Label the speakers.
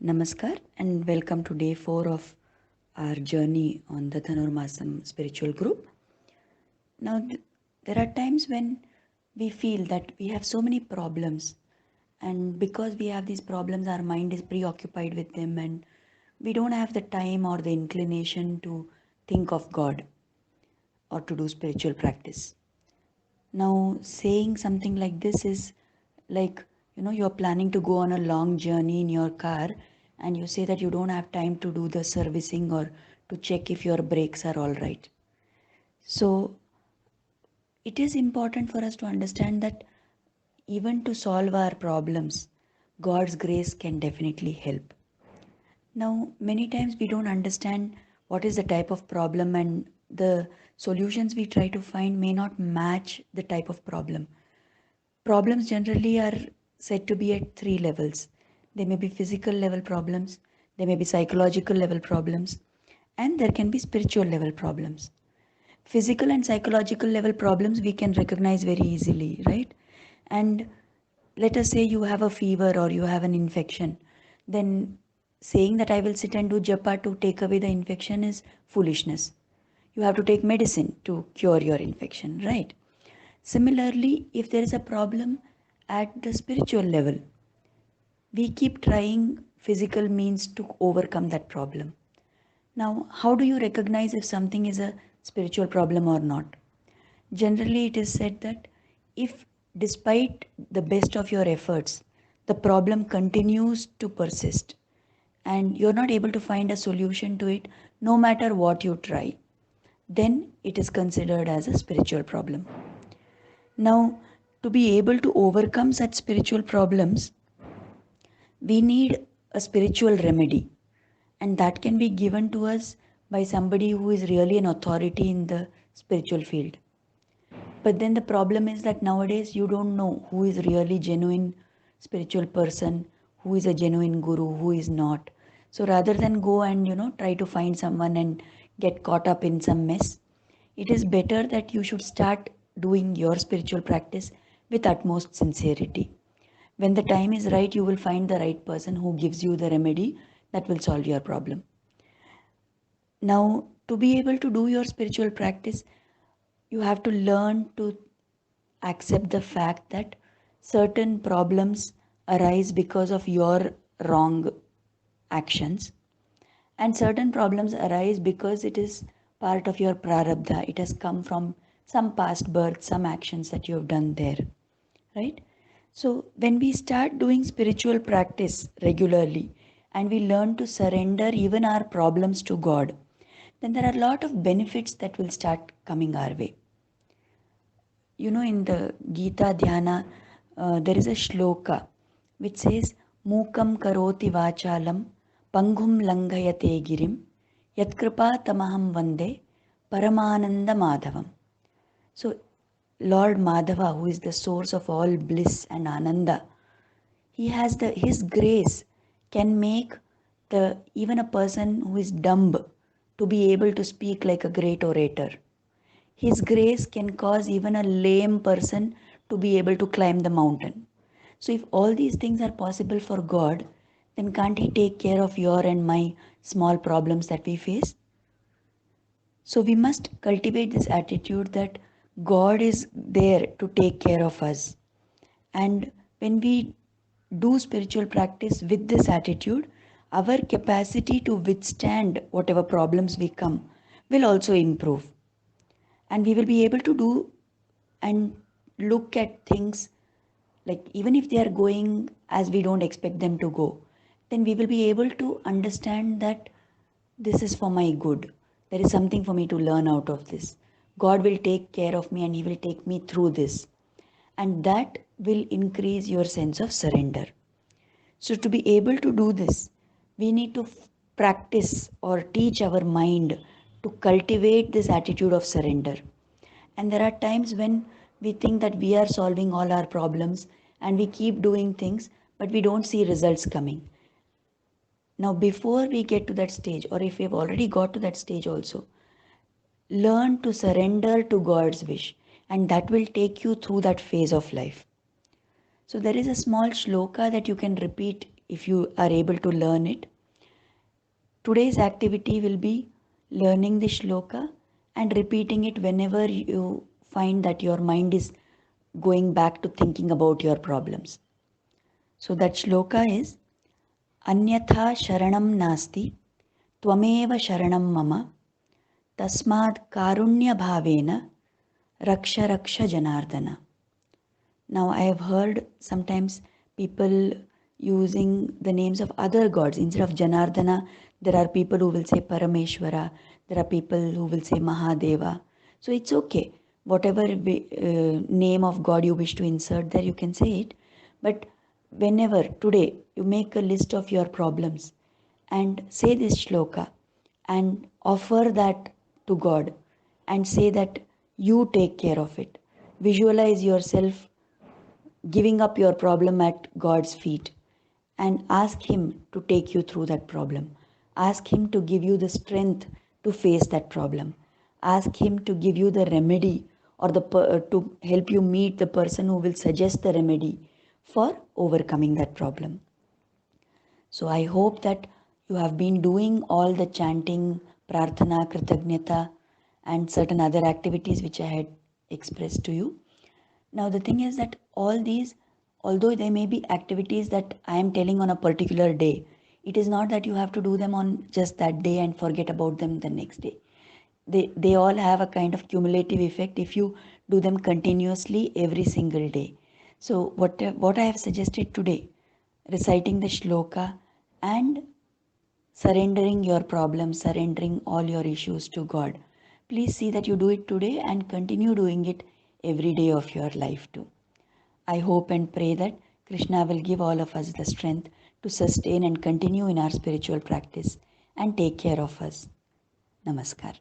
Speaker 1: Namaskar and welcome to day 4 of our journey on the Dhanurmaasa spiritual group. Now, there are times when we feel that we have so many problems, and because we have these problems, our mind is preoccupied with them, and we don't have the time or the inclination to think of God or to do spiritual practice. Now, saying something like this is like, you're planning to go on a long journey in your car and you say that you don't have time to do the servicing or to check if your brakes are all right. So, it is important for us to understand that even to solve our problems, God's grace can definitely help. Now, many times we don't understand what is the type of problem, and the solutions we try to find may not match the type of problem. Problems generally are said to be at three levels. They may be physical level problems, they may be psychological level problems, and there can be spiritual level problems. Physical and psychological level problems we can recognize very easily, right? And let us say you have a fever or you have an infection, then saying that I will sit and do japa to take away the infection is foolishness. You have to take medicine to cure your infection, right? Similarly, if there is a problem at the spiritual level, we keep trying physical means to overcome that problem. Now, how do you recognize if something is a spiritual problem or not? Generally, it is said that if, despite the best of your efforts, the problem continues to persist and you're not able to find a solution to it no matter what you try, then it is considered as a spiritual problem. Now, to be able to overcome such spiritual problems, we need a spiritual remedy, and that can be given to us by somebody who is really an authority in the spiritual field. But then the problem is that nowadays you don't know who is really genuine spiritual person, who is a genuine guru, who is not. So rather than go and try to find someone and get caught up in some mess, it is better that you should start doing your spiritual practice with utmost sincerity. When the time is right, you will find the right person who gives you the remedy that will solve your problem. Now, to be able to do your spiritual practice, you have to learn to accept the fact that certain problems arise because of your wrong actions, and certain problems arise because it is part of your prarabdha. It has come from some past birth, some actions that you have done there, right? So, when we start doing spiritual practice regularly and we learn to surrender even our problems to God, then there are a lot of benefits that will start coming our way. In the Gita Dhyana, there is a shloka which says, Mukam karoti vachalam, pangum langhayate girim, yatkripa tamaham vande, paramananda madhavam. So, Lord Madhava, who is the source of all bliss and ananda, his grace can make the even a person who is dumb to be able to speak like a great orator. His grace can cause even a lame person to be able to climb the mountain. So if all these things are possible for God, then can't He take care of your and my small problems that we face? So we must cultivate this attitude that God is there to take care of us. And when we do spiritual practice with this attitude, our capacity to withstand whatever problems we come will also improve. And we will be able to do and look at things like even if they are going as we don't expect them to go, then we will be able to understand that this is for my good. There is something for me to learn out of this. God will take care of me and He will take me through this. And that will increase your sense of surrender. So, to be able to do this, we need to practice or teach our mind to cultivate this attitude of surrender. And there are times when we think that we are solving all our problems and we keep doing things, but we don't see results coming. Now, before we get to that stage, or if we've already got to that stage also, learn to surrender to God's wish, and that will take you through that phase of life. So, there is a small shloka that you can repeat if you are able to learn it. Today's activity will be learning the shloka and repeating it whenever you find that your mind is going back to thinking about your problems. So that shloka is Anyatha sharanam nasti tvameva sharanam mama tasmad karunya bhavena raksha raksha janardana. Now I have heard sometimes people using the names of other gods. Instead of Janardana, there are people who will say Parameshwara, there are people who will say Mahadeva. So it's okay. Whatever name of God you wish to insert there, you can say it. But whenever today you make a list of your problems and say this shloka and offer that to God and say that you take care of it. Visualize yourself giving up your problem at God's feet and ask Him to take you through that problem. Ask Him to give you the strength to face that problem. Ask Him to give you the remedy or to help you meet the person who will suggest the remedy for overcoming that problem. So I hope that you have been doing all the chanting, prarthana, kritagnyata, and certain other activities which I had expressed to you. Now, the thing is that all these, although they may be activities that I am telling on a particular day, it is not that you have to do them on just that day and forget about them the next day. They all have a kind of cumulative effect if you do them continuously every single day. So, what I have suggested today, reciting the shloka and surrendering your problems, surrendering all your issues to God. Please see that you do it today and continue doing it every day of your life too. I hope and pray that Krishna will give all of us the strength to sustain and continue in our spiritual practice and take care of us. Namaskar.